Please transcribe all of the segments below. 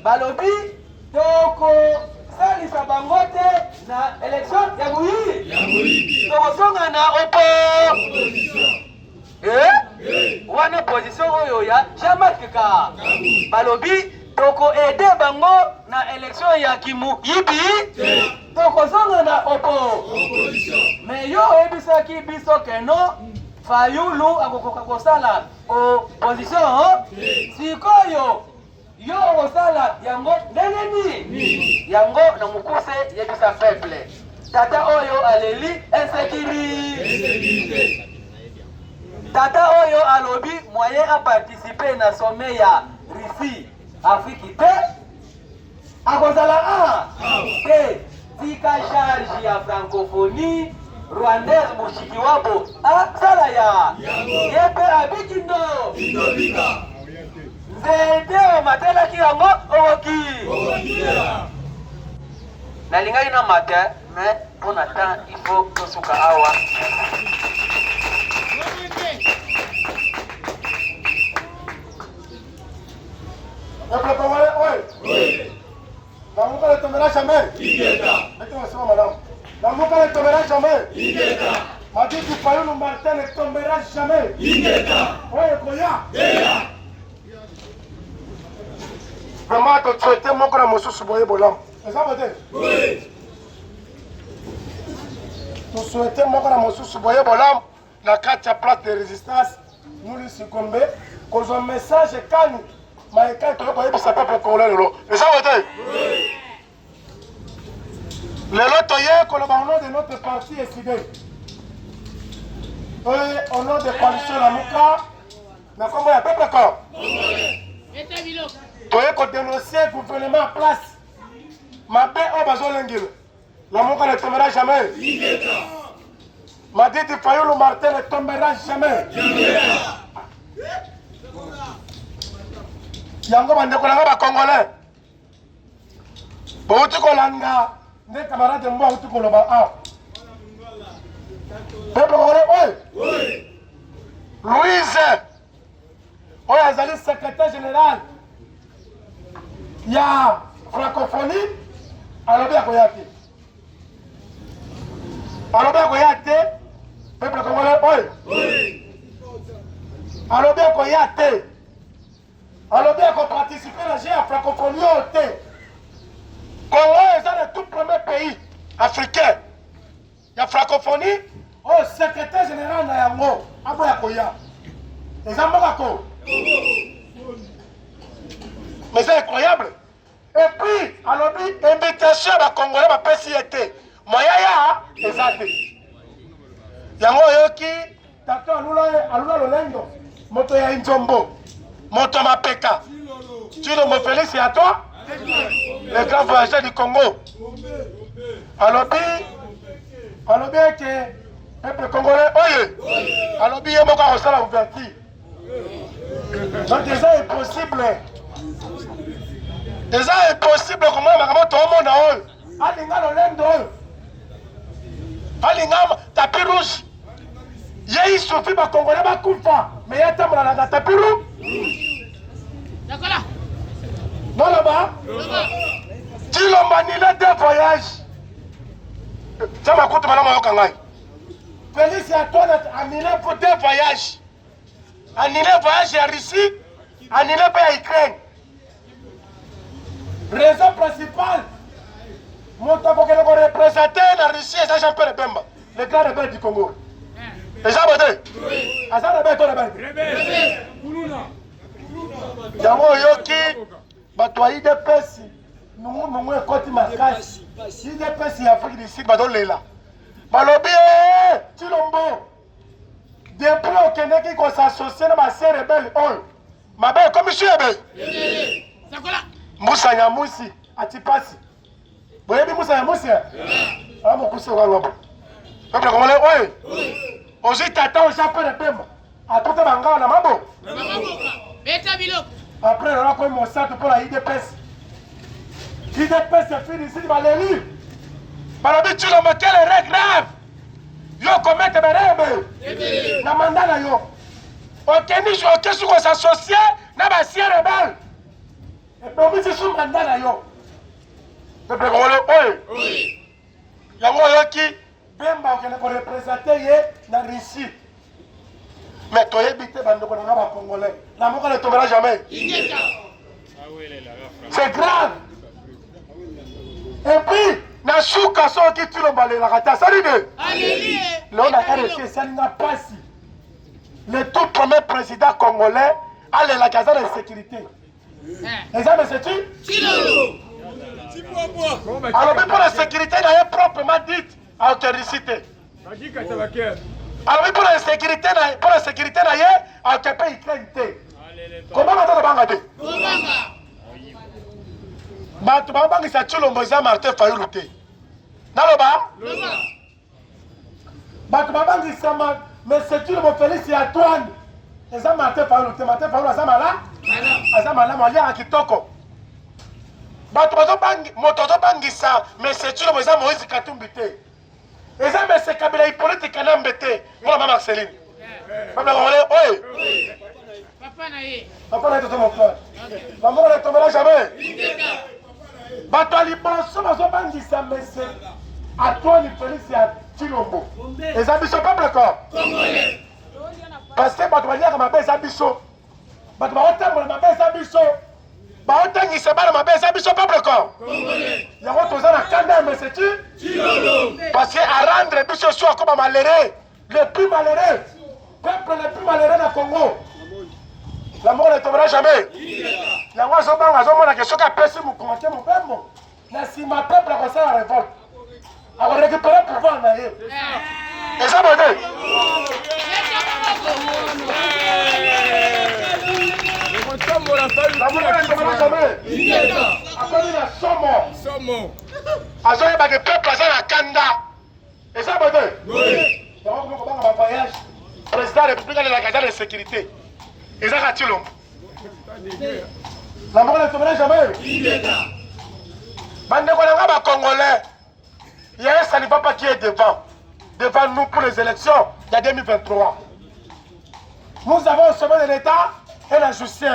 balobi toko salisa bango te na élection ya moyibi tokosonga na opposition wana position oyo ya Jean-Marc Ka balobi toko ede bango na élection ya kimuyibi tokozonga na opposition mais yo ebisaki biso keno Fayulu akokoka kosala opposition sikoyo yo okosala yango ndenge nini yango na mokuse yebisa faible tata oyo aleli insécurité tata oyo alobi moyen a participer na sommet ya Russie Afrique te akozala te tika charge ya francophonie rwandaise mushiki wabo asala ya yepe abikindo nzete omatelaki yango okoki nalingai na matin mais pour na temps il faut tosuka awa Namuka ne tombera jamais. Mettez-moi sur madame. Namuka ne tombera jamais. Madi du Fayulu Martin ne tombera jamais. Oye Koya. Vraiment tu souhaitais mon grand monsieur Souboye Bolam. C'est ça votre? Oui. Tu souhaitais mon grand monsieur Souboye Bolam la 4 place de résistance nous lui succomber cause un message calme. Mais quand tu veux ça peuple congolais le lot. Et ça va être. Le lot hier que le nom de notre parti est cité. Au nom de coalition la Mouka, mais comment il y a peuple encore? Tu veux dénoncer le gouvernement en place. Ma paix au bazo l'engil. La Mouka ne tombera jamais. Ma dit du Fayulu Martin ne tombera jamais. Yango bandeko nanga ba congolais bouti kolanda ne camarade mbo bouti koloba peuple congolais oui Louise oyo azali secrétaire général ya francophonie alobi akoya te peuple congolais oui alobi akoya te alors bien qu'on participe à la francophonie au thé. Congo est le tout premier pays africain. Il y a francophonie au secrétaire général de Yango, Aboya Koya. Les Amokako. Mais c'est incroyable. Et puis, alors, invitation à Congolais, ma PCT. Moyaya, les athées. Yango Yoki, Tato Alula Lolendo, Moto ya Inzombo. Moto Mapeka. Tu me félicies à toi, le grand voyageur du Congo. Alors bien que peuple congolais, oye, alors bien que je suis ouverture. Donc déjà impossible. Déjà impossible comment tout le monde a eu. Alinga Lolendo. Alinga tapis rouge. Il suffit de Congolais va couper, mais il y a un tapis rouge. Non là-bas. Tu l'as annulé 2 voyages. Ça m'a coûté madame Kangai. Félix et Antoine annulé pour 2 voyages. Annulé voyage à Russie, annulé pour Ukraine. Raison principale. Mon temps pour que nous représenter la Russie et ça Jean-Pierre Bemba, le grand rebelle du Congo. Et ça va dire? Oui. Ah ça rebelle toi rebelle. Rebelle. Yango yoki bato IDPS nous ekoti makasi IDPS ya Afrique du Sud badolela balobi Chilombo depuis okendeki kosassocie na base rebelle oyo mabe commission ebe Moussa Nyamusi atipasi boyebi Moussa Nyamusi mokuse wangobo peuple congolais oyo ozi tata Jean-Pierre Bemba atota bangawa na mabo après, on a comme mon centre pour la IDPS. IDPS est fini ici, Valérie. Balobi, tu l'as marqué les règles graves. Yo, commet des règles. Na mandat, yo. Ok, ni je veux s'associer, na ba si rebelle. Et Donc, c'est sous mandat. Peuple congolais, oui. Yango yoki, Bemba qui est représenté dans Russie. Mais toi, habité dans le Congolais. La mort ne tombera jamais. C'est grave. Et puis, na souka so qui tu le balai la rata. Salut de. Là, on a arrêté, ça n'a pas si. Le tout premier président congolais a la caserne de sécurité. Les amis, c'est-tu? Alors, même pour la sécurité, il a proprement dit à autorité. Alors, même pour la sécurité, il y a occupé Ukraine. Comment on a dit? Tu vas me dire que Martin Fayulu. Naloba? Tu vas me dire que mais c'est tu le Félix et Antoine. Et ça, Martin Fayulu. Martin Fayulu, ça m'a là? Ça m'a là, moi, il y a un kitoko. Mais c'est tu le Moïse Katumbi. Et ça, mais c'est Kabila Hippolyte Kanambete. Moi, ma Marceline. Papa naïe. Papa naïe, mon frère. Maman ne tombera jamais. Bato libanso bazobangisa mese Antoine Félix ya Chilombo. Les ambitions peuple corps. Parce que bato baliaka mabeza biso. Bato baotambola mabeza biso. Baotangisa bana mabeza biso peuple corps. Yango toza na kanda mese Chilombo. Parce que à rendre biso soit comme malheureux, le plus malheureux, peuple le plus malheureux na Congo. La mort ne tombera jamais. Il y a un question qui a perçu mon commentaire, mon père. Mais si ma peuple a commencé la révolte, on va récupérer le pouvoir. Et ça va dire. La mort ne tombera jamais. Après, il y a Somo. Après, il y a des peuples à la Kanda. Et ça va dire. Il y a un voyage. Le président de la République de la caserne de sécurité. Et ça va Chilombo. La mort ne tombera jamais. Bandeko Congolais, il y a un salivapa qui est devant nous pour les élections de 2023. Nous avons au sommet de l'État et la justice.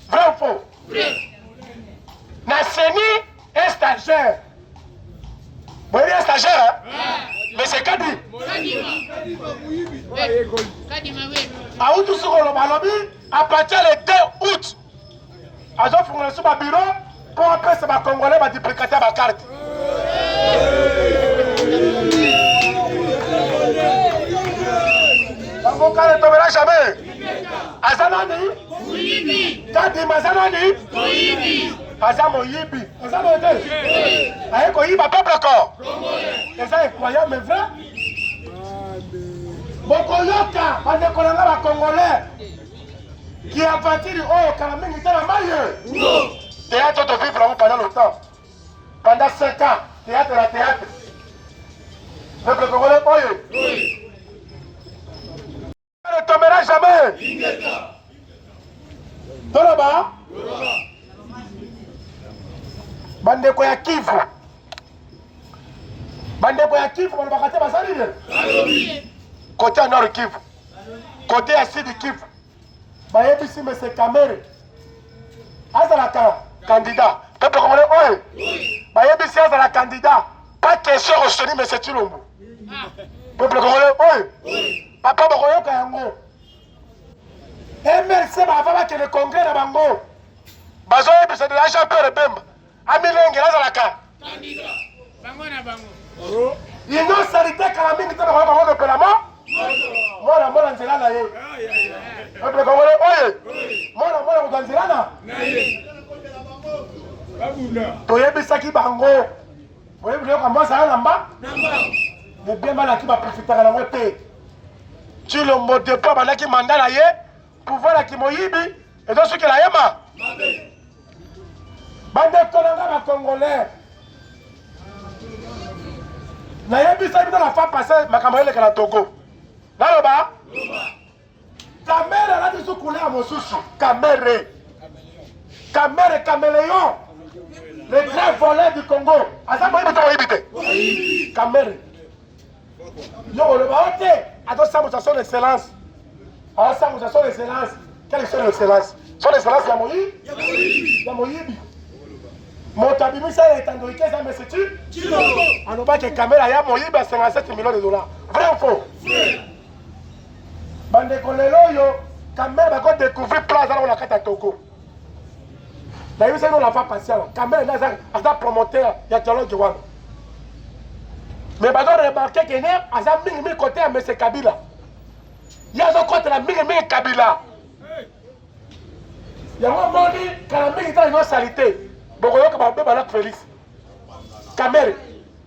Vrai ou faux? Nasseni est stagiaire. Vous voyez un stagiaire, hein? Mais c'est Kadi. À Outou Soukolo Balobi, à partir du 2 août, à Jean Fournier sur ma bureau, pour après c'est ma Congolais va duplicater ma carte. L'avocat ne tombera jamais. Azanani? Kadi Mazanani? Azamo Yibi. Azamo Yibi. Aeko Yibi, peuple encore. Et ça est incroyable, mais vrai? Bokoyoka, Bandekolanga va Congolais. Qui a bâti du haut, Kalaming, était la maille. Théâtre de vivre pendant longtemps. Pendant 5 ans, théâtre la théâtre. Peuple congolais, oui. Ne tombera jamais. Toloba. Bandeko ya Kivu. Bandeko ya Kivu, on va casser ma saline. Côté à Nord Kivu. Côté à Sud Kivu. Ici, mais c'est Kamere. Azalaka, candidat. Peuple congolais, oui. Ici, Azalaka, candidat. Pas question de retenir, mais c'est Chilombo. Peuple congolais, oui. Papa Bokoyo Kayango. MLC, avant que le congrès de Bango. Bazo, c'est de l'argent peur et bemba. Amilenge, Azalaka. Candidat. Bango na Bango. L'union sanitaire, Kalaming, tu as Bango de Pelamo. Moi, la nzela na ye. Peuple congolais, oye. Moi, la nzela na. Toyebisaki bango. Oye, vous avez commencé à l'amba. Mais bien mal à qui va profiter à la moitié. Tu le mot de pas mal qui mandat la ye. Pouvoir la qui moyibi. Et donc ce qui la yema. Bande kolanga ba congolais. Na yebisaki dans la femme passée ma camarade que la Togo. Naloba. Kamere là de soukoulé à Mosusu. Kamere. Kamere caméléon. Le grand voleur du Congo. Asa moyi bito moyi bite. Kamere. Yo le baote. Ado samu sa son excellence. Ado samu sa son excellence. Quelle est son excellence? Son excellence ya moyi? Ya moyibi. moto abimisa ya etandorike eza meseti alobaki kamera ya moyiba 57 millions de dollars. Vrai ou faux? Bandeko lelo oyo kamera bako découvrir place ala na kati ya Togo. Na yo seno la pas patient. Kamera na aza promoteur ya dialogue wana. Mais bako remarquer que ne aza mingi côté ya Monsieur Kabila. Yazo contre la mingi Kabila. Yango moni kala mingi ta ino salité. Boko yoka ba beba la Félix. Kamera.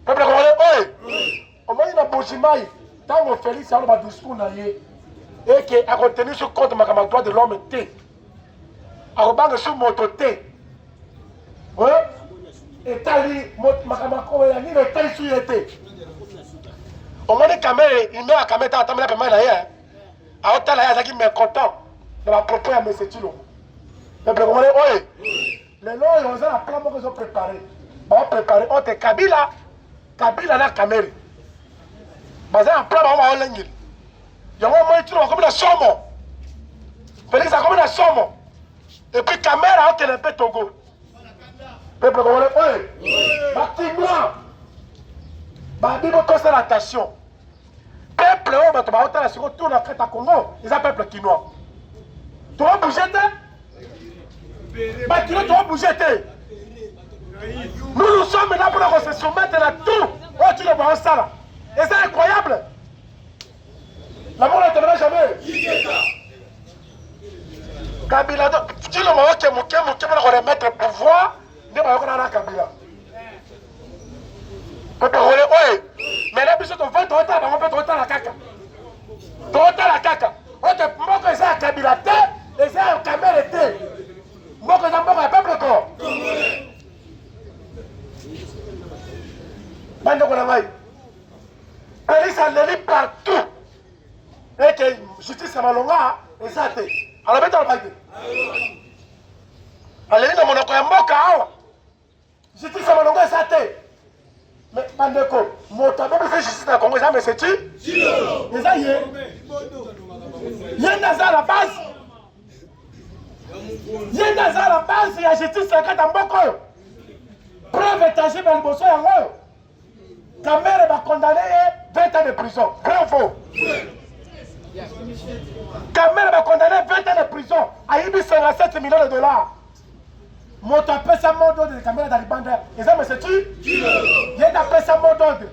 Peuple congolais, oi. Au moins na Bojimai, tango Félix a le discours na ye. Et qui a retenu ce compte ma droit de l'homme T. A rebangue sur moto T. Oui. Et tali makamako ya ni le T sur été. Au moins les caméras, il met la caméra à tamela pema na ye. A otala ya zaki mécontent de la propos à monsieur Tilo. Peuple congolais, oi. Les lois ils ont un plan qu'ils ont préparé. Bon préparé entre Kabila na caméra. Basé en plan ba olengil. Yango moi tu comme la somme. Félix a comme la somme. Et puis caméra on un peu Togo. Peuple congolais, oi. Bâtiment. Ba bibo to faire attention. Peuple o ba to ba otala siko tourne en fait à Congo, ils a peuple quinois. Tu vas bouger bah tu dois bouger. Nous sommes là pour se soumettre à tout. Oh tu le vois ça là. Et c'est incroyable. L'amour ne terminera jamais. Kabila, tu le vois que mon va remettre le pouvoir. Ne va pas Kabila. Mais là, tu vas te retard, on peut te retard la caca. Tu retard la caca. On te montre que c'est un Kabila, et c'est un Kamel été. Moi, que ça me peuple corps. Bande de la maille. Police a l'élite partout. Et que justice à Malonga, et ça t'est. Alors, mettons le bail. À l'élite de mon okoyamboka, justice à Malonga, et ça t'est. Mais, bande de co, mon tabou fait justice à Congo, ça me c'est-tu? Et ça y est. Il y a la base. Il y a la base, il y a justice à Katamboko. Preuve tangible à l'Ibosso et en haut. Ta mère va condamner 20 ans de prison. Vrai ou faux? Ta mère va condamner 20 ans de prison. À Ibi 57 millions de dollars. Mon tapé sa mot d'ordre de caméra dans les bandes. Et ça me c'est-tu? Il y a tapé sa mot d'ordre.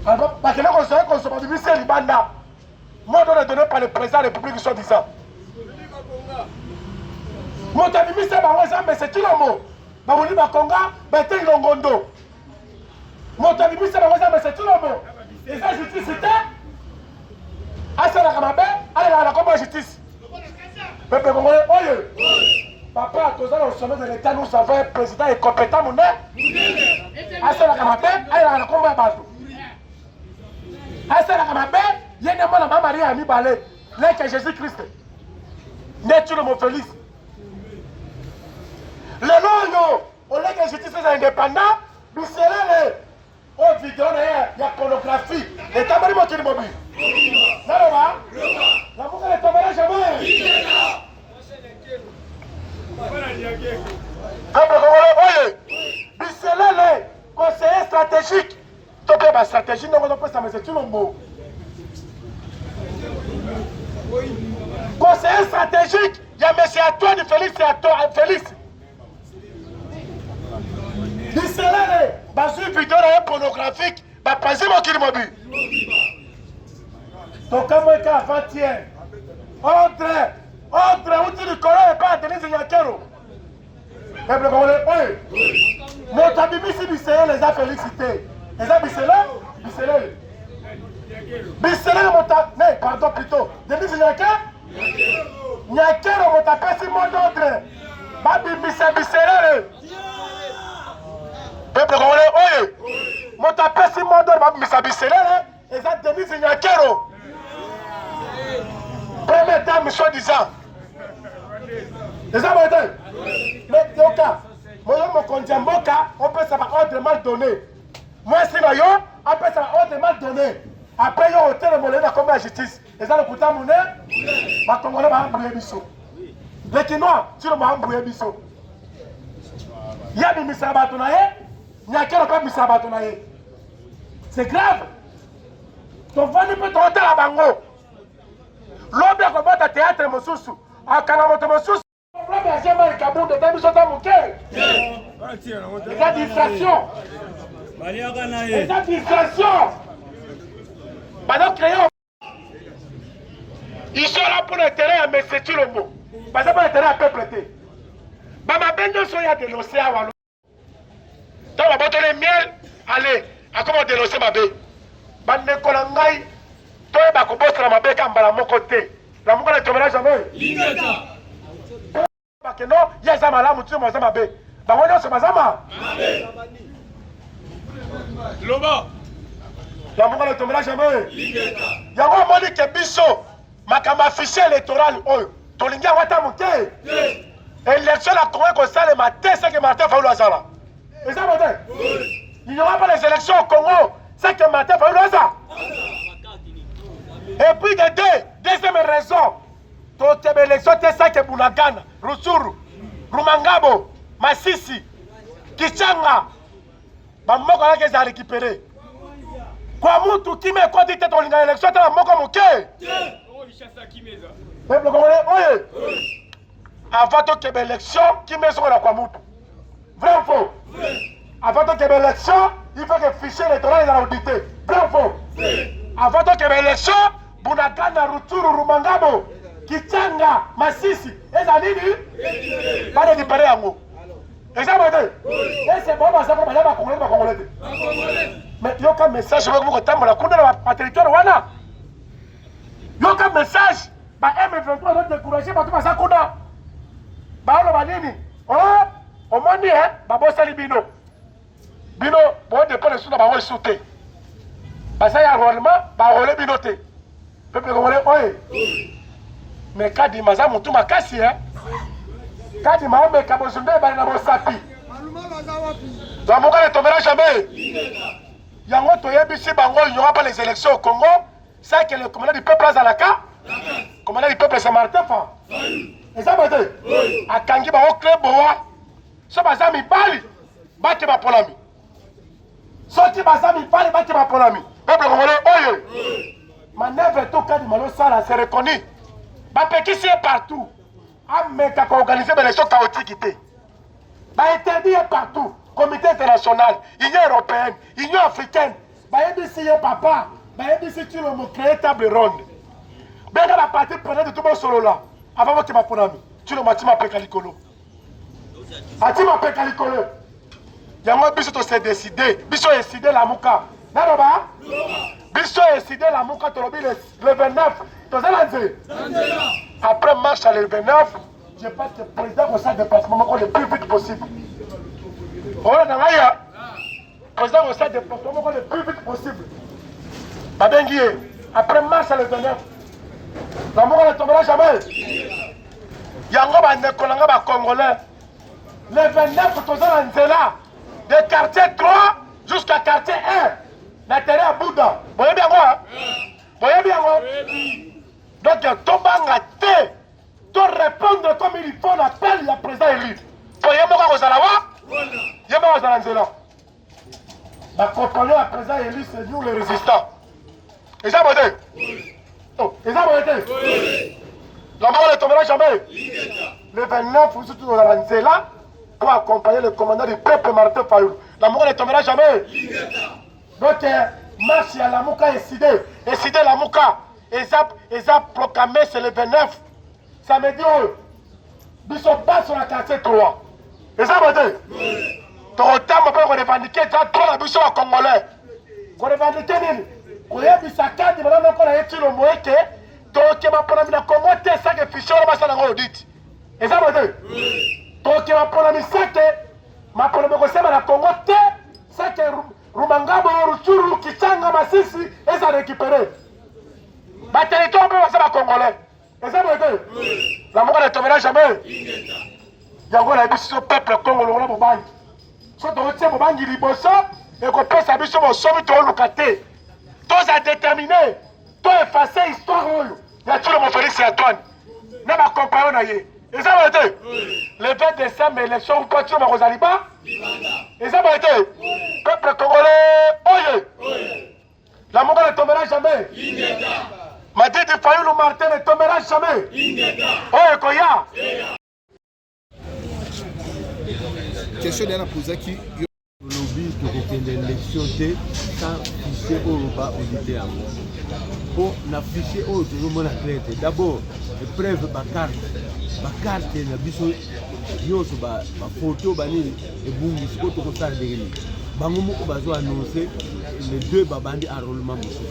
Alors, parce que là, on serait consommé du lycée Libanda. Mot d'ordre donné par le président de la République soi-disant. Mon tapé mis ça, mais c'est-tu le mot? Babouli Bakonga, Bete Longondo. Mon tapé mis ça, mais c'est-tu le mot? Et ça, justice, c'était? Asa la Kamabe, allez la combat justice. Peuple congolais, oye. Papa, tous au sommet de l'État, nous avons un président incompétent, mon nez. Asa la Kamabe, allez la combat bateau. Asa la Kamabe, il y a un homme à Marie Ami Balé, l'un que Jésus-Christ. N'est-tu le mot Félix? Le nom, au lieu que justice est indépendant, nous serons les autres vidéos, il y a pornographie. Et t'as pas dit mobile. Là, là, la boucle ne tombera jamais. Bisselele, conseiller stratégique. Tu peux pas stratégie, non, on peut ça, mais c'est tout le mot. Conseiller stratégique, il y a M. Antoine Félix et Antoine Félix. Bisselele, dans une vidéo pornographique, bah, pensez mon qu'il mobile. Donc, comme il y a avant-hier, entre, outil du colon et pas Denise Nyakero. Peuple congolais, oui. Mon tabibi, si Bisselele les a félicités. Les a Bisselele. Bisselele, mon tabibi, pardon plutôt. Denise Nyakero. Nyakero, mon tabibi, si mon d'ordre. Babi Bisselele. Peuple congolais, oui. Mon tabibi, si mon d'ordre. Babi Bisselele. Les a Denise Nyakero. Première dame, soi-disant. Les hommes mais au cas, moi, mon compte Mboka, on peut savoir ordre mal donné. Moi, c'est là, on peut savoir ordre mal donné. Après, il y a un hôtel de Molena comme la justice. Les gens, le coup de monnaie, les Congolais vont embrouiller Bissot. Les Quinois, tu le vas embrouiller Bissot. ya bimisaka bato na ye nyakelo mpe bimisaka bato na ye. C'est grave. Tovandi mpe tootala bango lobi akobota théâtre mosusu akanga moto mosusu problème ya Jean-Marie Kabunda ta biso ta moke eza distraction eza distraction bado créer. Ils sont là pour l'intérêt à M. Chilombo. Parce que pas l'intérêt à peuple. Bama bendo soya de l'océan walo. Tant la botte de miel, allez, à comment dénoncer ma baie. Bande kolangai, toi ba ko bosse la ma baie kambala mon côté. La mon côté tomera jamais. Lingata. Parce que non, il y a zama là mutu mo zama baie. Ba wona so mazama. Loba. La mon côté tomera jamais. Lingata. Yango moni ke biso. Makama fichier électoral oyo tolingi yango ata moke élection na Congo kosalema te c'est que Martin Fayulu azala eza mote. Il n'y aura pas les élections au Congo c'est que Martin Fayulu azala. Et puis deuxième raison tokebe élection te c'est que Bunagana Rutsuru Rumangabo Masisi Kichanga bamoko yake za récupérer kwa mutu kime kodi te tolinga élection te la moko moke. Peuple congolais, oui. Avant qu'il y ait l'élection, qui met sur la Kwamutu? Vrai ou faux? Avant qu'il y ait l'élection, il faut que le fichier électoral soit audité. Vrai ou faux? Avant qu'il y ait l'élection, Bunagana, Rutsuru, Rumangabo, Kichanga, Masisi, et ça dit, pas de différer en haut. Et ça, et c'est bon, ça va pas Congolais. Mais il y a un message, je veux que vous retenez la territoire Rwanda. Il y a un message. Ba M23 doit décourager ba tout ça kuna. Ba lo ba nini? Oh, au moins ni hein, ba bosali bino. Bino bon dépend sous ba souté. Ba ça ya rollement, ba rolé bino té. Peuple congolais oye. Mais kadi maza mutu makasi hein. Kadi maombe kabozumbe ba na bosapi. Dans mon cas ne tombera jamais. Yango toyebisi bango il n'y aura pas les élections au Congo, c'est que le commandant du peuple Azalaka. Commandant du peuple c'est Martin Fa. Et ça m'a dit, à Kangi Bao Kleboa, ça m'a dit, Bali, Baki Bapolami. Sorti Bazami Bali, Baki Bapolami. Peuple congolais, oye. Manœuvre tout cas du malo sala, c'est reconnu. Bapeki c'est partout. Ameka qui organise des élections chaotiques. Ba interdit partout. Comité international, Union européenne, Union africaine. Ba yebisi papa, ba yebisi tu le mot créer table ronde. Ben dans la partie prenante de tout mon solo là, avant que ma ponami, tu le matin m'appelle Kalikolo. Ati m'appelle Kalikolo. Yango biso to s'est décidé, biso décidé la muka. Naroba? Biso décidé la muka to le 29. Après marche à le 29, je pense que le président conseil de département le plus vite possible. Oh là, président conseil de département le plus vite possible. Babengi, après marche à le 29. L'amour ne tombera jamais. Yango bande kolanga ba congolais. Le 29 tozala nzela de quartier 3 jusqu'à quartier 1. L'intérêt à Bouddha. Vous voyez bien quoi? Vous voyez bien quoi? Donc tobanga te. To répondre comme il faut l'appel il y a président élu. Vous voyez moi quoi kozala wa? Yema kozala nzela. Ba compagnon à président élu c'est nous les résistants. Et ça va dire? Oh, et ça va être? La mort ne tombera jamais. Le 29, vous êtes dans la Nzela pour accompagner le commandant du peuple Martin Fayulu. La mort ne tombera jamais. Donc, marche à la Mouka et Sidé. Et Sidé la Mouka. Et ça proclamé, c'est le 29. Ça me dit, oh, ils sont pas sur la quartier 3. Et ça va dire? Ton temps, on peut revendiquer, tu as trop la bouche à Congolais. On revendique, bisaka di bana ko na yetilo moeke to ke ma pona mina Congo te sa ke fichier ba sa na audit eza bote to ke ma pona misake ma pona ko sema na Congo te sa ke Rumangabo Rutsuru Kichanga Masisi eza récupérer ba territoire ba sa ba congolais eza bote la moko ne tombera jamais yango na biso peuple congolais na bobangi so to tse bobangi liboso e ko pesa biso bo somi to lukate. Tous à déterminer, tous effacer l'histoire. Il y a tout le monde Félix et Antoine. Même accompagné, Et ça va être le 20 décembre, élection, quand tu vas aux Alibas. Et ça va être peuple congolais. Oye. La Mongolie ne tombera jamais. Madrid de Fayoulou Martin ne tombera jamais. Oye, Koya. Question de la poser qui. Lobby pour l'élection sans fichier au repas audité. Pour la fichier au tout le monde a créé. D'abord, preuve ma carte na biso nyonso ba photo banini et bungi siko to ko sala degeni. Bango moko bazo annoncer les deux babandi enrôlement mosusu.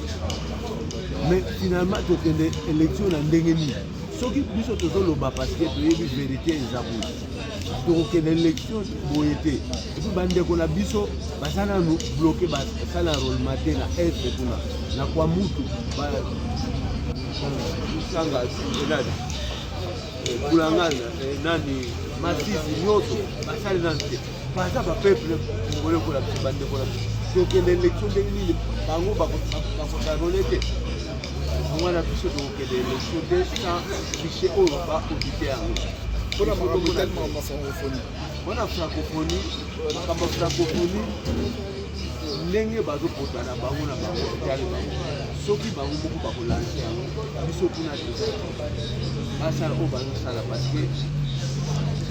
Mais finalement to kende élection na ndengeni. Soki biso to zoloba parce que to yebi vérité ezabu. To kende élection boyete. Et puis bande ko na biso basana nous bloquer basana enrôlement na est kuna na kwa mutu ba sanga nani kulangana nani masisi nyoto basali nante baza ba peuple ngole ko la bande ko la to kende élection de nini bango ba ko rolete mwana biso to kende élection de sans fichier au ba audité yango Pour la tellement en francophonie. On a francophonie, comme francophonie, ndenge bazopota na bango na bango tali bango soki bango moko bakolancer yango biso kuna te basala oyo bazosala parce que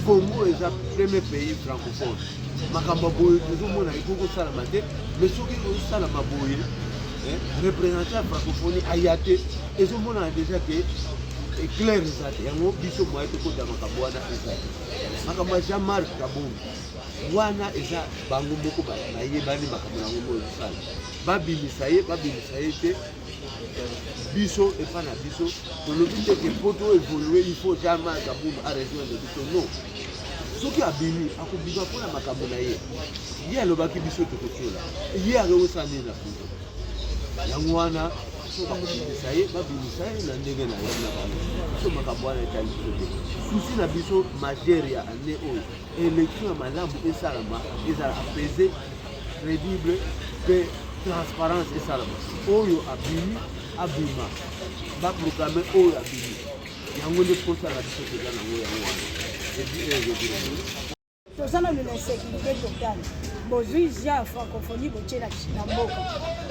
Congo eza premier pays francophone makambo boye tozomona ekoki kosalama te mais soki kosalama boye représentant ya francophonie aya te ezomonana déjà ke éclair eza te yango biso moye tokota makambo wana eza te makambo ya Jean-Marc Kabongo wana eza bango moko bayebani makambo yango moyo ezosala babimisa ye te biso epa na biso tolobi te ke poto évoluer il faut Jean-Marc Kabongo arejoindre biso non soki abimi akobima mpona makambo na ye ye alobaki biso tokotiola ye akosala nini na poto yango wana so babimisa ye na ndenge na ye na bango so makambo wana etali biso te susi na biso majere ya ane oyo élection ya malamu esalama ezala apaisé crédible mpe transparence esalama oyo abima baproclame oyo abimi yango nde posala biso toza nango yango wana tozana na insécurité totale bozwi ja ya francophonie botie na mboka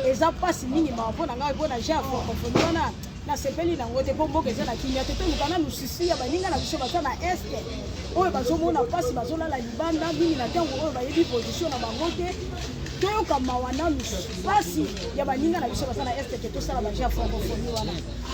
eza mpasi mingi maa mpo na ngai mpo na ja ya francophonie wana nasepeli nango te mpo mboka eza na kimia te toluka na lusisi ya baninga na biso baza na este oyo bazomona mpasi bazolala libanda mingi na ntango oyo bayebi position na bango te toyoka mawa nanu mpasi ya baninga na biso baza na este ke tosala baja ya francophonie wana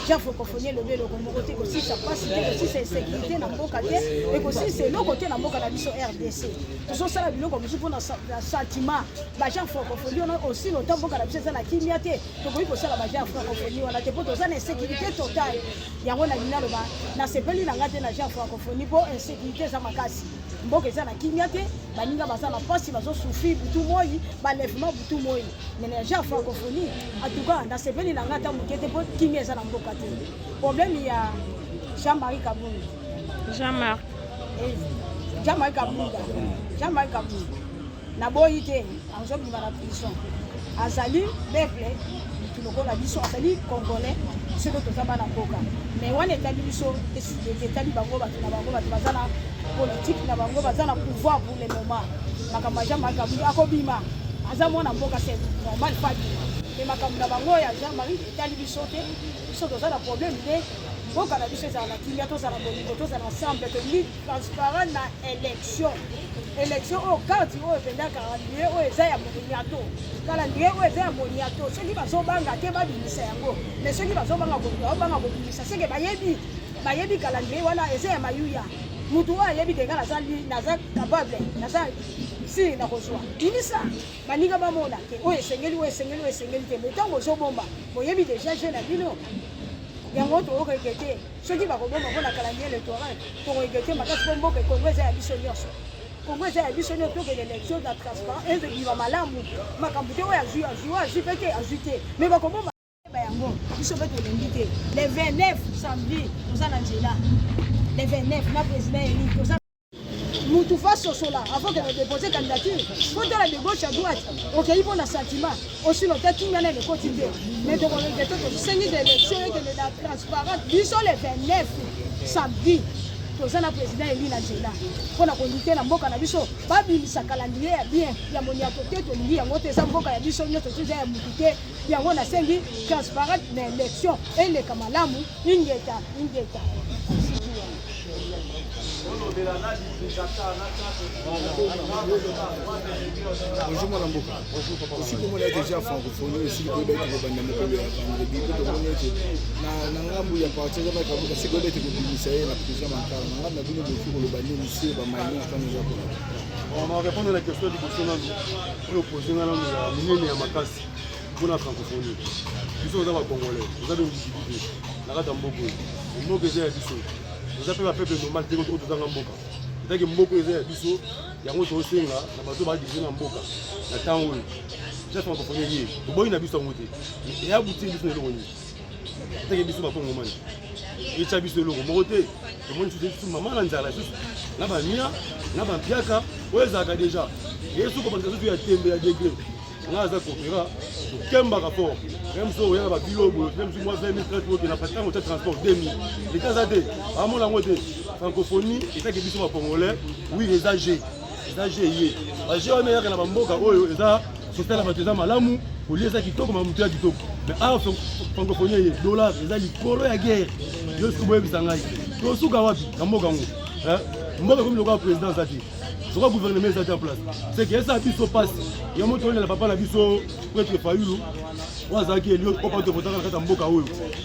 ja francophonie elobi eloko moko te ekosisa mpasi te ekosisa insécurité na mboka te ekosisa eloko te na mboka na biso RDC tozosala biloko mosusu mpona sentiment baja ya francophonie wana aussi lota mboka na biso eza na kimia te tokoki kosala baja ya francophonie wana te mpo toza na insécurité totale yango na bina loba nasepeli na ngai te na ja ya francophonie mpo insécurité eza makasi mboka eza na kimia te baninga baza na mpasi bazosufri butu moi balèvement butu moi mena ja francophonie en tout cas nasepeli na ngai ata moke te mpo kimia eza na mboka te problème ya Jean-Marie Kabongo Jean-Marie Kabongo naboyi te azobima na prison azali peuple lokola biso azali congolais soki toza bana mboka mais wana etali biso etali bango bato na bango bato baza na politique na bango baza na pouvoir pour le moment makambo ya Jean-Marie Kabongo akobima aza mwana mboka c'est normal fabima mais makambo na bango ya Jean-Marie etali biso te biso toza na problème te mboka na biso ezala na kimia tozala bolingo tozala ensemble tobili transparent na élection oyo kati oyo ependa calendrier oyo eza ya moniato calendrier oyo eza ya moniato soki bazobanga te babimisa yango mais soki bazobanga kobimisa seke bayebi calendrier wana eza ya mayuya mutu oyo ayebi kenga naza capable naza si na kozwa bimisa baninga bamona ke oyo esengeli te mais ntango ozobomba boyebi déjà je na bino yango tokoyeke te soki bakobomba mpona calendrier électoral tokoyeke te makasi mpo mboka Kongo eza ya biso nyonso Kongo eza ya biso nyonso tokende élection na transparent ezobima malamu makambo te oyo azwi mpe te azwi te mais bakobomba yango biso mpe tolengi te le 29 samedi toza na nzela le 29 na président eli toza mutu fa sosola avant que déposer candidature faut la de gauche à droite okei pour na sentiment aussi no tati ngana le quotidien mais donc on est tout 5 élections et que la transparence biso le 29 samedi toza na président eli na nzela mpona kondite na mboka na biso babimisa calendrier ya bien ya moniato te tolingi yango te eza mboka ya biso nyonso toza ya motu te yango nasengi transparent na élection eleka malamu ingeta Bonjour mon Lambo. Aussi comme on a déjà francophonie, aussi comme on a déjà vendredi, na ngambu ya partir de Kabuka, c'est comme on a été la prison mentale. On a vu le banni ici, ba maïna quand nous avons. On va répondre à la question du Bolsonaro. Pour opposer à la minine et Makasi pour la francophonie. Ils sont dans le Congolais. Vous avez une visibilité. La rade en Boko. Le mot que j'ai à Bissau. Vous appelez la peuple normal, c'est autre chose en Boka. C'est que Mboko est à Bissau. Il y a un autre aussi là. La bateau va diviser en Boka. La temps où j'ai francophonie. Le boy n'a Bissau monté. Il y a abouti Bissau de l'Oroni. C'est que Bissau va pas au moment. Il y a Bissau de l'Oroni. Moroté. Le monde se dit maman l'anzala. Là-bas, Mia. Là-bas, Piaka. Où est-ce qu'il y a déjà? Il y a souvent qu'il y a des degrés. On a un coopéra. Quel rapport? Même si on a un bilogo, même si moi j'ai mis 30 mots qui n'a pas de temps, on a transport 2000. Les cas à des, à mon amour de francophonie, et ça qui est sur congolais, oui, les âgés. Les âgés, les on est là, Bamboka, les âgés, c'est là, les malamu, pour les âgés qui toquent, on a dit mais à francophonie, les dollars, les âgés, les colo à guerre, les soubouyes, les sangaïs. Tout ce qu'on a dit, Bamboka, Mboka comme le roi président Zati. Je crois que le gouvernement est en place. C'est que ça se passe. Il y a un moment où le papa a vu son prêtre Fayoulou. On a dit qu'il y a un peu de vote dans le Mboka.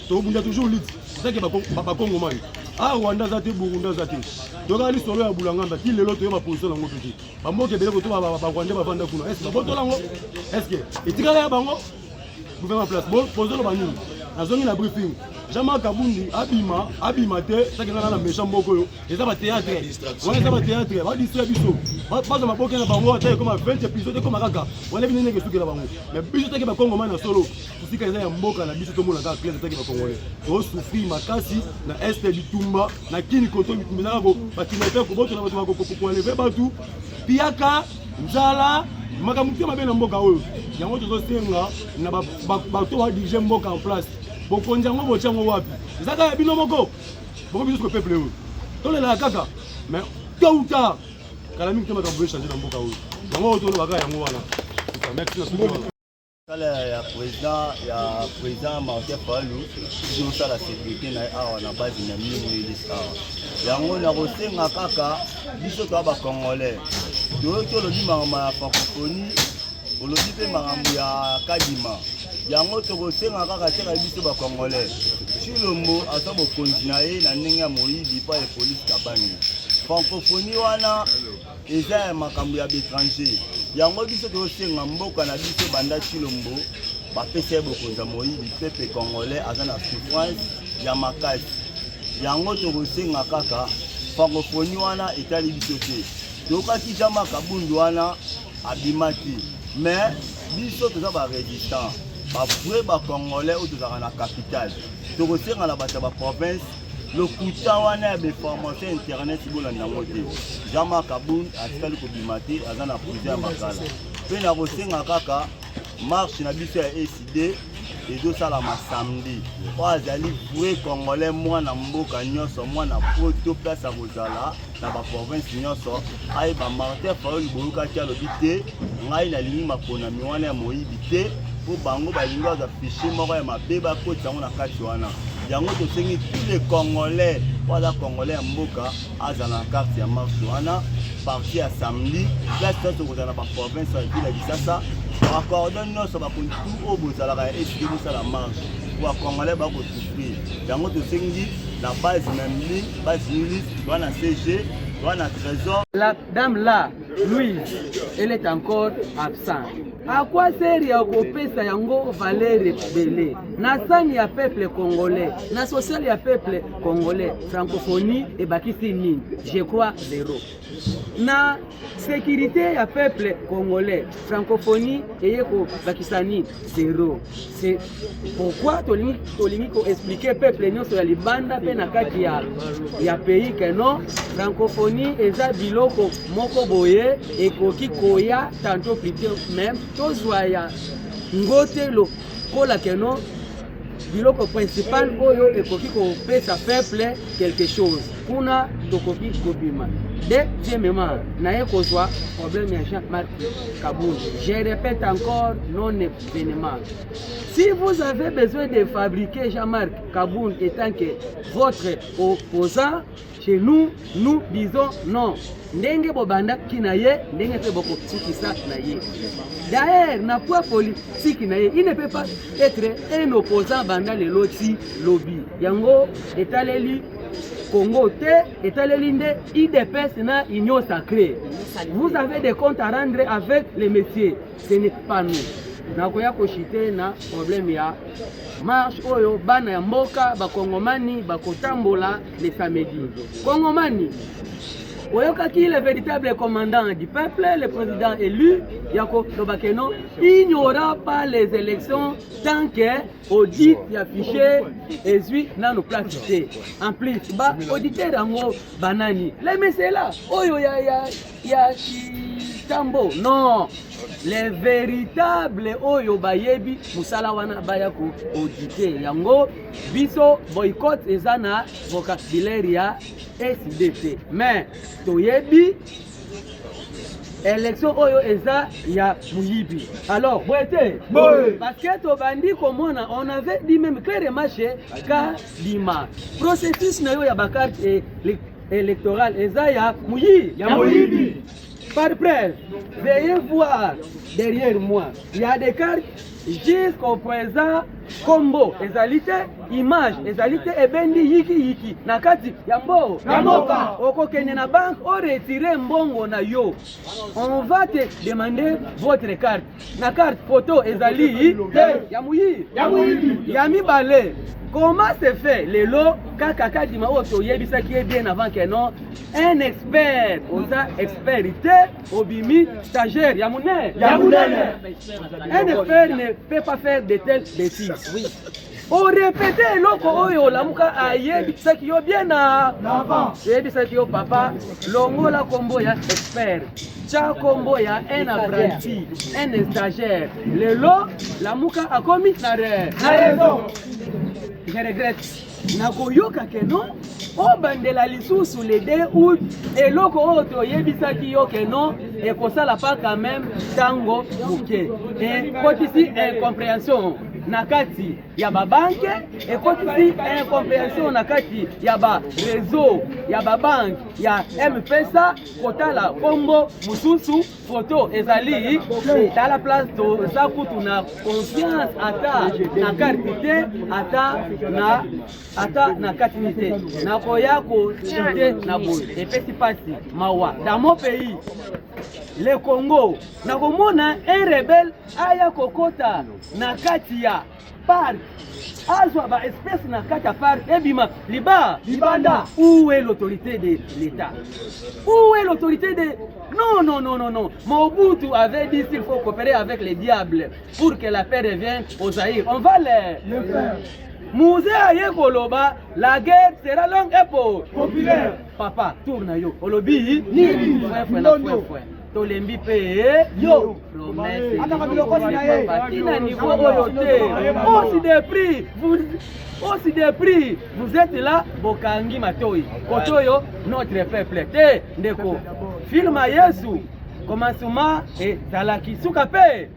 Donc on a toujours l'idée. C'est que papa Congo man. Ah Rwanda Zati, Burunda Zati. Donc on a dit sur le Boulanganda qui est l'autre position dans le petit. Bamboka est bien que tu vas Rwanda va vendre kuna. Est-ce que votre langue? Est-ce que et tu as bango gouvernement en place. Bon, posez le banni. La zone la briefing. Jama Kabundi, Abima, ça qui est dans la méchant Boko, et ça va théâtre. On est dans théâtre, on va distraire Bissau. Pas de ma boca na bango, comme à 20 épisodes comme à Raka. On est venu que tout est là-bas. Mais Bissau qui va Congo man solo. Si qu'il y a un Mboka na Bissau tout le monde a clair qui va Congolais. On souffrir Makasi, na Est du Tumba, na Kini Koto, Minako, parce qu'il m'a fait que votre pour enlever partout. Piaka, Nzala, Makamuti m'a bien en Mboka. Il y a un autre là, na bateau a dirigé Mboka en place. Beaucoup de gens ont voté en Wapi. C'est ça qu'il y a bien beaucoup. Beaucoup plus que le peuple. Tout le monde est là. Mais tôt ou tard, quand la ministre m'a changer dans Mboka. On va retourner à la merci. Il y a président Martin Fallou qui nous a la sécurité na base de Mimi. Il y a un reçu à Kaka, il y a un Congolais. Il y a un francophonie, il y a un Kadima. Yango tokosenga kaka teka biso ba Congolais. Chilombo ata bo continuer na ndenge ya moyibi pa ya police kabangi. Francophonie wana eza makambo ya étranger. Yango biso tokosenga mboka na biso banda Chilombo ba pesa bokonza moyibi peuple congolais ata na souffrance ya makasi. Yango tokosenga kaka francophonie wana etali biso te. Tokaki jama kabundu wana abimaki. Mais biso toza ba résistant. Après les Congolais ou dans la capitale, tu ressens dans la province, le couteau wana de formation internet si vous l'avez monté. Jama Kaboun a fait le Kobimati à la prison à Makala. Puis na ressens à Kaka marche na biso ya SID et deux salama samedi. Trois ali vrai Congolais moi na mboka nyonso moi na poto place à Rosala na ba province nyonso ay ba Martin Fayulu boluka tia lobité ngai na lingi makona miwana ya moyibité. Pour bango balinga za fichier moko ya mabeba ko tango na kati wana yango to sengi tous les Congolais wala Congolais ya mboka aza na carte ya marche wana parti à samedi place to ko na ba province ya ville ya Kisasa accordon no so ba ko tout au bozala ka esti ko sala marche pour Congolais ba ko souffrir yango to sengi la base même ligne base ligne wana CG wana trésor. La dame là, Louise, elle est encore absente. À quoi sert ya kopesa yango valeur belé? Na sani ya peuple congolais, na social ya peuple congolais, francophonie et bakisi nini? Je crois zéro. Na sécurité ya peuple congolais, francophonie et yeko bakisani zéro. C'est pourquoi tolingi ko expliquer peuple nyonso ya libanda pe na kati ya pays que non francophonie eza biloko moko boye ekoki koya tantôt plus même tozwa ya ngotelo kola keno biloko principal oyo ekoki kopesa peuple quelque chose kuna tokoki kobima. Deuxièmement, naye kozwa problème ya Jean-Marc Kaboul. Je répète encore, non-événement. Si vous avez besoin de fabriquer Jean-Marc Kaboul étant que votre opposant, chez nous, nous disons non. Ndenge bobanda kinaye, ndenge pe boko tsukisa naye. D'ailleurs, na quoi politique naye, il ne peut pas être un opposant banda le loti lobby. Yango etaleli Congo te etaleli nde IDPS na union sacrée. Vous avez des comptes à rendre avec les messieurs. Ce n'est pas nous. Nakoya koshite na problème ya marche oyo bana ya mboka bakongomani bakotambola le samedi. Kongomani oyokaki le véritable commandant du peuple, le président élu, Yako Tobakeno, il n'y aura pas les élections tant que audit y affiché et suit dans nos placités. En plus, ba auditeur dango banani. Les messieurs là, oyo ya Tambo, non. Les véritables oyo bayebi musala wana bayako audité yango biso boycott ezana vocabulaire ya SDT mais toyebi élection oyo eza ya muyibi. Alors boyete parce que tobandi komona on avait dit même clairement chez Kadima processus na yo ya bakarte électoral eza ya muyibi. Par presse, veuillez voir derrière moi, il y a des cartes jusqu'au présent combo, ezalité, image, ezalité, ebendi yiki, nakati, yambo, yamoka, oko kenye na banque, o retire mbongo na yo. On va te demander votre carte. Na carte photo, ezali, yamuyi, yami balé. Comment se fait le lot Kakaka Dima Oto Yebisa qui est bien avant que non un expert, osa experité, obimi, stagiaire, Yamoune. Un expert ne peut pas faire de telles bêtises. Oui. On répète loko oyo lamuka ayebisa qui yo bien avant. Yebisa qui yo papa, longo la combo ya expert. Cha combo ya un apprenti, un stagiaire. Le lot lamuka a commis na raison. Je regrette. Nakoyoka ke non, o bandela lisusu le 2 août et loko oto yebisaki yo ke non et kosala pas quand même tango muke. Et kotisi incompréhension nakati ya ba banque et kotisi incompréhension nakati ya ba réseau ya ba banque ya M-Pesa kotala kombo mususu photo ezali dans la place to zakutu na confiance ata na carte ata na katinité na koyako chité na boy et petit parti mawa dans mon pays le Congo na komona un rebelle aya kokota na katia parc azwa ba espèce na kata parc ebima libanda. Où est l'autorité de l'État? Où est l'autorité de... Non. Mobutu avait dit qu'il faut coopérer avec les diables pour que la paix revienne au Zaïre. On va le faire. Musée Ayekoloba, la guerre sera longue et populaire. Papa, tourne yo. Olobi, ni. Tolembi pe yo promesse patina niveau oyote aussi de prix vous êtes là bokangi matoi kotoyo notre peuple te ndeko film Yesu commencement et zalaki suka pe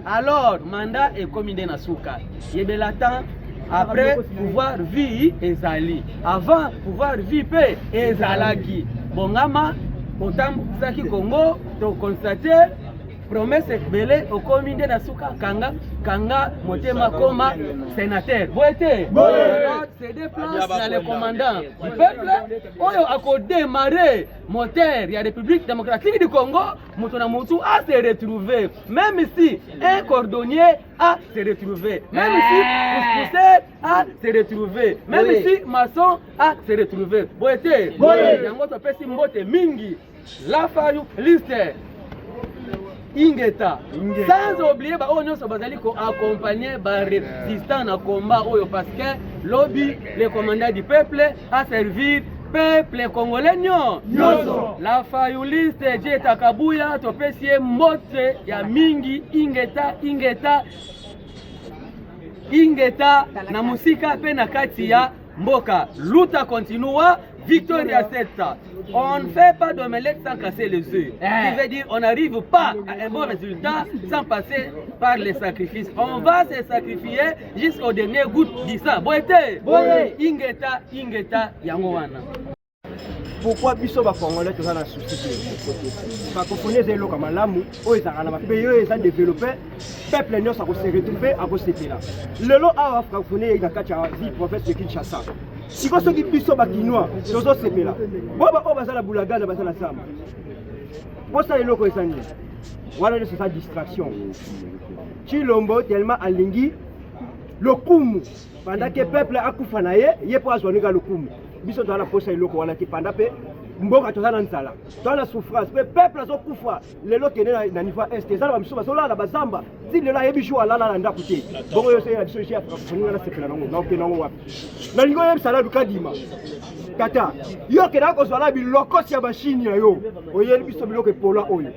alors mandat est commis na suka yebela temps après pouvoir vie ezali avant pouvoir vie pe ezalaki bongama Otambaki Congo, to constater promesse belé au comité na suka kanga motema koma sénateur. Boete. C'est des places dans le commandant du peuple. Oyo a démarré moteur ya République démocratique du Congo, mutona mutu a se retrouver. Même si un cordonnier a se retrouver, même si pousseur a se retrouver, même si maçon a se retrouver. Boete. Yango to pesi mbote mingi. La fayu liste ingeta sans oublier ba onyo so bazali ko accompagner ba résistant na combat oyo parce que lobby le commandant du peuple a servir peuple congolais nyoso. La fayu liste jeta kabuya to pesi mbote ya mingi ingeta ingeta na musika pe na kati ya mboka. Luta continua, Victoria 7. On ne fait pas d'omelette sans casser les œufs. Ce veut dire on n'arrive pas à un bon résultat sans passer par les sacrifices. On va se sacrifier jusqu'au dernier goutte du sang. Boyete, ingeta yango wana. Pourquoi biso ba congolais tous na souci ba congolais zelo kama lamu o ezaka na pays eux ont développé peuple nyos a ko se retrouver a ko sepela lelo a francophonie na kacha vi province de Kinshasa siko soki biso ba kinois tozo sepela boba o bazala bulagana bazala samba posa eloko esani wala de sa distraction Chilombo tellement alingi lokumu pendant que peuple akufa na ye po azwanika lokumu biso to la posa iloko wana ki panda pe mboka to na nzala to na souffrance pe peuple azo kufa lelo kene na niveau est ezala ba biso bazola na bazamba ti lelo yebi jo ala la ndako te bongo yo se ya biso ya francophonie na sepela nango na ke nango wapi na lingo yebi sala dukadima kata yo ke na ko zola bi lokosi ya machine ya yo oyeli biso biloko pola oyo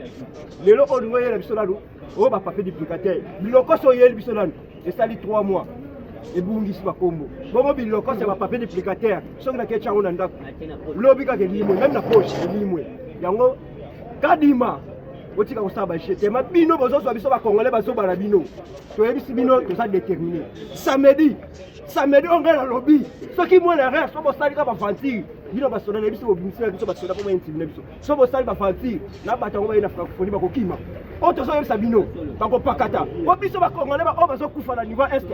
lelo o ngo yela biso lalo o ba papier duplicateur bilokosi oyeli biso lalo esali 3 mois et bungisi bakombo bongo biloko c'est ba papier duplicateur soki na ke chango na ndako lobi ka ke limwe même na poche limwe yango kadima otika ko saba chete ma bino bozo so biso ba congolais bazo bana bino to yebisi bino to ça déterminé samedi on va lobby soki moi na reste so bo sali ka ba fanti bino ba soda na biso bo bimisi biso ba soda po menti na biso so bo sali ba fanti na batango ba ina francophonie ba kokima oto so yebisa bino ba ko pakata bo biso ba congolais ba o bazo kufa na niveau est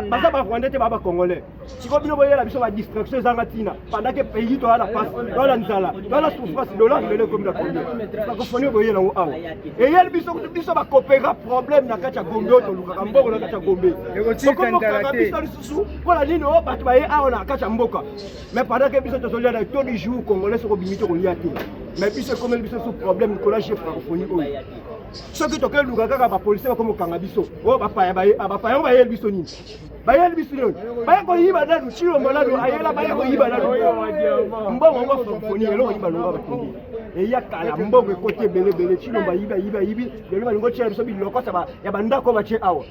baza ba rwandais te ba congolais siko bino boyela biso ba distraction zanga tina pendant que pays to ala passe to ala nzala to ala souffrance dollar lele comme la combien francophonie boyela ngo awa et yel biso ba coopérer problème na kacha gombe to luka mboko na kacha gombe ko ka biso lisusu voilà nino bato ba ye awa na kacha mboka mais pendant que biso to solia na taux du jour congolais so ko bimito ko liati mais biso comme biso sous problème ko la chef francophonie oyo soki to ke luka kaka ba police ba ko mokanga biso o ba pa ya ba yel biso nini bayeli biso baya ko yiba nanu Chilombo nanu ayela baya ko yiba nanu mbongo ngo francophonie lelo yiba longa batungi e yakala mbongo ekote bele Chilombo yiba lelo balingo tshela biso biloko saba ya bandako ba tshela awa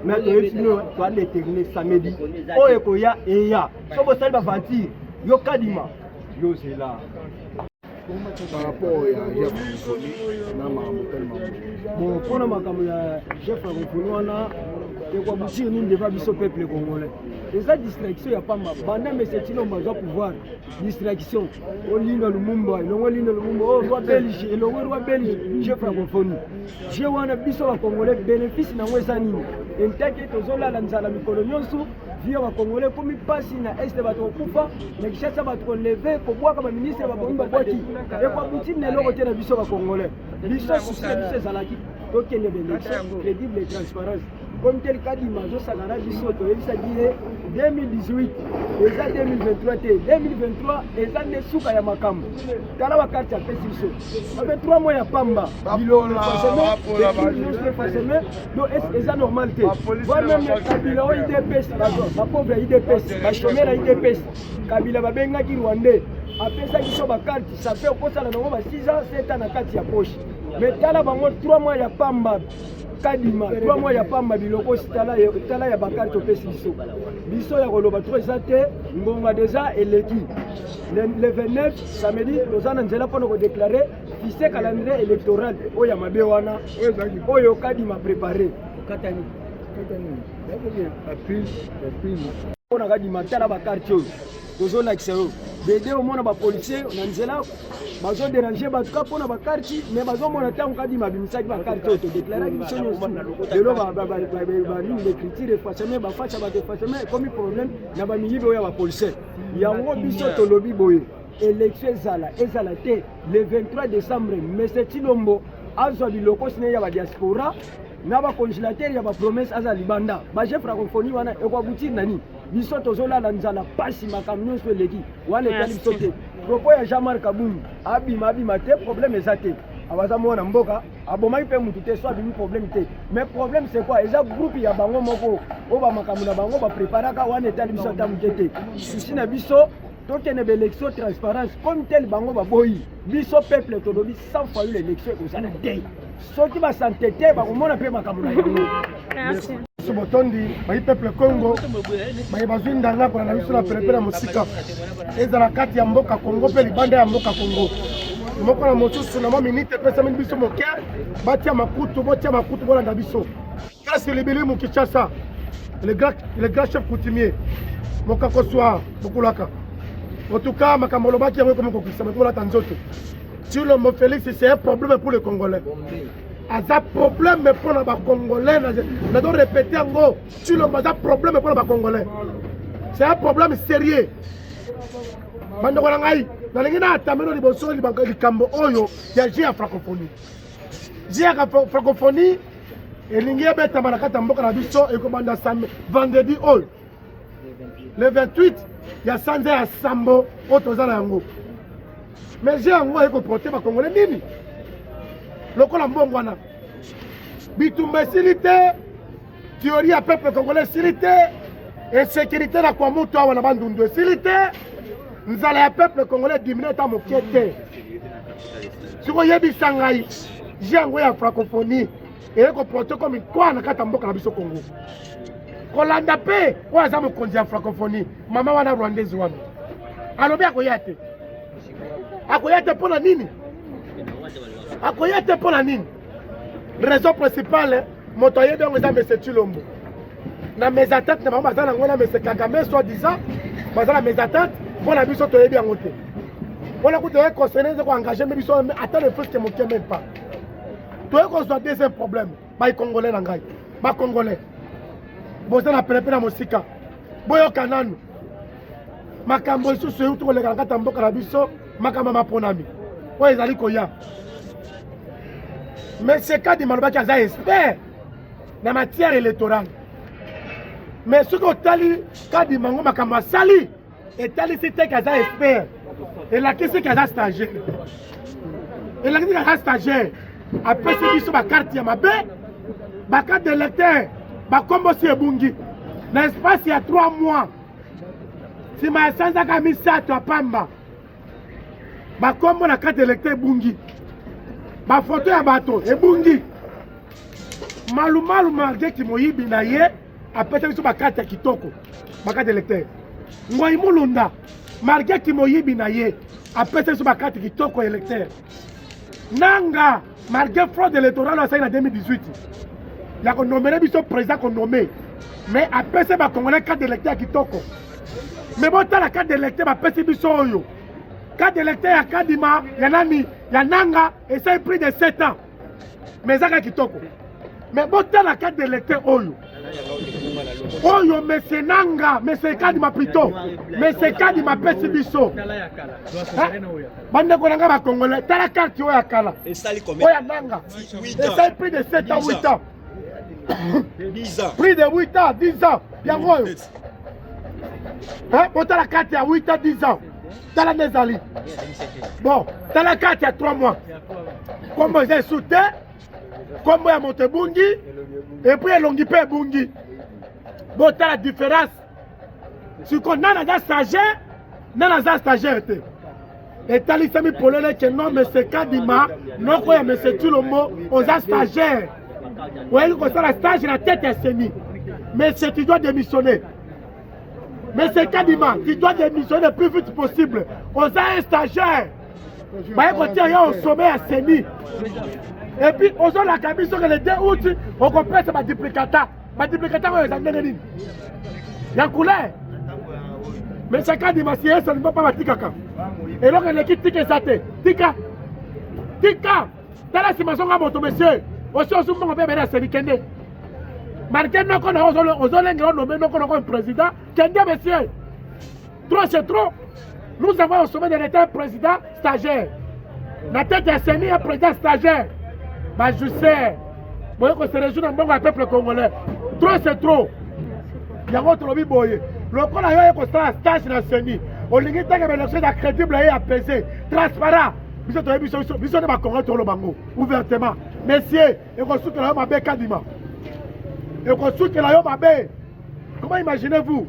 mais to yesino to déterminer samedi oyo ko ya eya so bo sali ba vanti yo kadima yo zela par rapport à Jeff Francophonie na makambo bon pona makambo ya Jeff Francophonie wana kwa butir nini devant biso peuple congolais eza distraction ya pamba banda monsieur Chilombo za pouvoir distraction olinda lumumba ilongo linda lumumba o roi belge ilongo roi belge Jeff Francophonie je wana biso ba congolais bénéfice na ngweza nini enteke tozola la nzala mikolo nyonso via ba congolais komi pasi na est bato kufa na kishasa bato lever ko bwaka ba ministre ba bomba bwaki e kwa butir na loko tena biso ba congolais biso souci biso zalaki tokende d'élection crédible et transparence comme tel cas d'image sagara biso to yebisa dire 2018 eza 2023 te 2023 eza ne suka ya makambo kala ba carte ya pesi biso avec 3 mois ya pamba bilolo forcément donc eza normal te voir même Kabila o IDPS ba pauvre IDPS ba chômeur IDPS Kabila ba bengaki Rwandais apesa biso ba carte ça fait okosala nango ba 6 ans 7 ans na kati ya poche mais tala bango 3 mois ya pamba kadima 3 mois ya pamba biloko tala ya bakari topesi biso ya koloba trop eza te ngonga déjà eleki le 29 samedi tozana nzela mpona kodéclarer fichier calendrier électoral oyo ya mabe wana oyo kadima préparé katani mpona kadima tala bakartie oyo tozolakisa yo bede omona bapolisier na nzela bazoderange bato ka mpona bakarti mais bazomona ntango kadima abimisaki bakarti oyo todéclaraki biso nyonso lelo baligne d'écriture efaceme bafaca bato efaceme ekomi problème na bamilibe oyo ya bapolisier yango biso tolobi boye élection ezala te le 23 décembre monsieur Chilombo azwa biloko sine ya badiaspora na bacongélateur ya bapromesse aza libanda baje francophonie wana ekwabutir nani biso tozolala nzala pasi makambo nyonso eleki wana etali biso te propos ya Jean-Marc Kabungu abima te problème eza te abaza mwana mboka abomaki mpe mutu te so abimi problème te mais problème c'est quoi eza groupe ya bango moko oyo bamakambo na bango bapreparaka wana etali biso ata moke te susi na biso tokende baélection transparence comme tel bango baboyi biso peuple tolobi 100 fois l'élection ekozala te soki basante te bakomona mpe makambo na yango. Sobotondi, bayi peuple Congo, bayi bazwi ndanga pour la biso na pelepele na mosika. Ezala kati ya mboka Congo pe libanda ya mboka Congo. Moko na mosusu na minute pesa mini biso moke, batia makutu bolanda biso. Grâce libeli mu Kinshasa, le grand chef coutumier. Moka koswa bokulaka. En tout cas, makambo baki ya comme kokisa makola tanzoto. Tshilombo Félix, c'est un problème pour les Congolais. Un problème pour les Congolais. Je dois répéter en gros. Tshilombo a un problème pour les Congolais. C'est un problème sérieux. Bandoko ngai, na lingina atameno liboso likambo oyo ya jia francophonie. Jia francophonie elingi beta manakata mboka na biso ekobanda vendredi oyo. Le 28, il y a Sanzé à Sambo, Otozala Yango. Mais j'ai un mot pour protéger les Congolais. Nini? Le Colombo Wana. Bitumbe silité, théorie à peuple congolais silité, et sécurité la Kwamuto à Wanabandundu silité, nous allons à peuple congolais diminuer à Mokete. Si vous avez dit Sangaï, j'ai un mot à francophonie, et vous protéger comme une quoi na Katamboka na biso Congo. Kolanda pe waza mokonzi ya francophonie mama wana rwandaise wana alobi akoyate pona nini raison principale moto yebi yango eza mese Tshilombo na mes attentes na bango baza nango na mese Kagame soit disant baza na mes attentes mpona biso toyebi yango te mpona kuta oye concerné eza koengage me biso ata le fils ke moke même pas toye kozwa deuxième problème baikongolais na ngai bakongolais boza na pelepele na mosika boyoka nanu makambo lisusu euti koleka na kati ya mboka na biso makambo maponami oyo ezali koya mais Kadima alobaki aza expert na matière électorale mais soki otali Kadima ngo makambo asali etalisi teke aza expert elakisi ke aza stagiaire apesi biso bakarte ya mabe bakarte d'électeur bakombo si ebungi na espace il y a 3 mois nsima ya sanzaka misato apamba bakombo na carte d'électeur ebungi bafoto ya bato ebungi malumalu margeki moyibi na ye apesa biso bakarte ya kitoko bakarte d'électeur ngoi mulunda margeki moyibi na ye apesa biso bakarte kitoko électeur nanga malgré fraude électorale asali na 2018 il y a nommé biso président qu'on nommé mais après ça ba congolais carte d'électeur kitoko mais bon la carte d'électeur ba pesi biso oyo carte d'électeur ya Kadima ya nani ya nanga et ça prix de 7 ans mais ça kitoko mais bon la carte d'électeur oyo mais c'est nanga mais c'est Kadima plutôt mais c'est Kadima pesi biso bande ko nanga ba congolais tala carte oyo ya kala et ça oyo nanga et ça prix de 7 ans 8 ans 10 ans. Prix de 8 ans, 10 ans. Bien gros. Hein? Bon, t'as la carte il y a 8 ans, 10 ans. T'as la Nezali. Bon, t'as la carte il y a 3 mois. Comment ils ont sauté? Comment ils ont monté Bungi? Et puis ils ont dit Bungi. Bon, t'as la différence. Si on a un stagiaire, on a un stagiaire. Et t'as les amis pour le que non, mais c'est Kadima, non, mais c'est tout le mot, aux stagiaires. Oui, c'est la stage la tête est saignée. Mais tu dois démissionner. Mais c'est Kadima, tu dois démissionner le plus vite possible. On a un stagiaire. On au sommet à Séni. Et puis, on a la cabine sur le 2 août, on comprend que c'est ma duplicata. Ma duplicata, on est en Nénéline. Il y a une couleur. Mais c'est Kadima, si ça ne va pas ma tikaka. Et donc, l'équipe tika ça te. Tika. Tika. T'as la simation à mon monsieur. Aussi, on se met à Séni Kende. Marqué, nous avons nommé un président. Kende, monsieur. Trop, c'est trop. Nous avons au sommet de l'État un président stagiaire. La tête de Séni, un président stagiaire. Bah, je sais. Vous voyez que c'est région dans le peuple congolais. Trop, c'est trop. Il y a un autre lobby boy. Le coup, il y a un stage dans Séni. On a dit que l'élection est crédible et apaisée, transparent. Nous sommes Congo ouvertement. Messieurs, et qu'on soutient la Kadima. Et qu'on soutient la Comment imaginez-vous?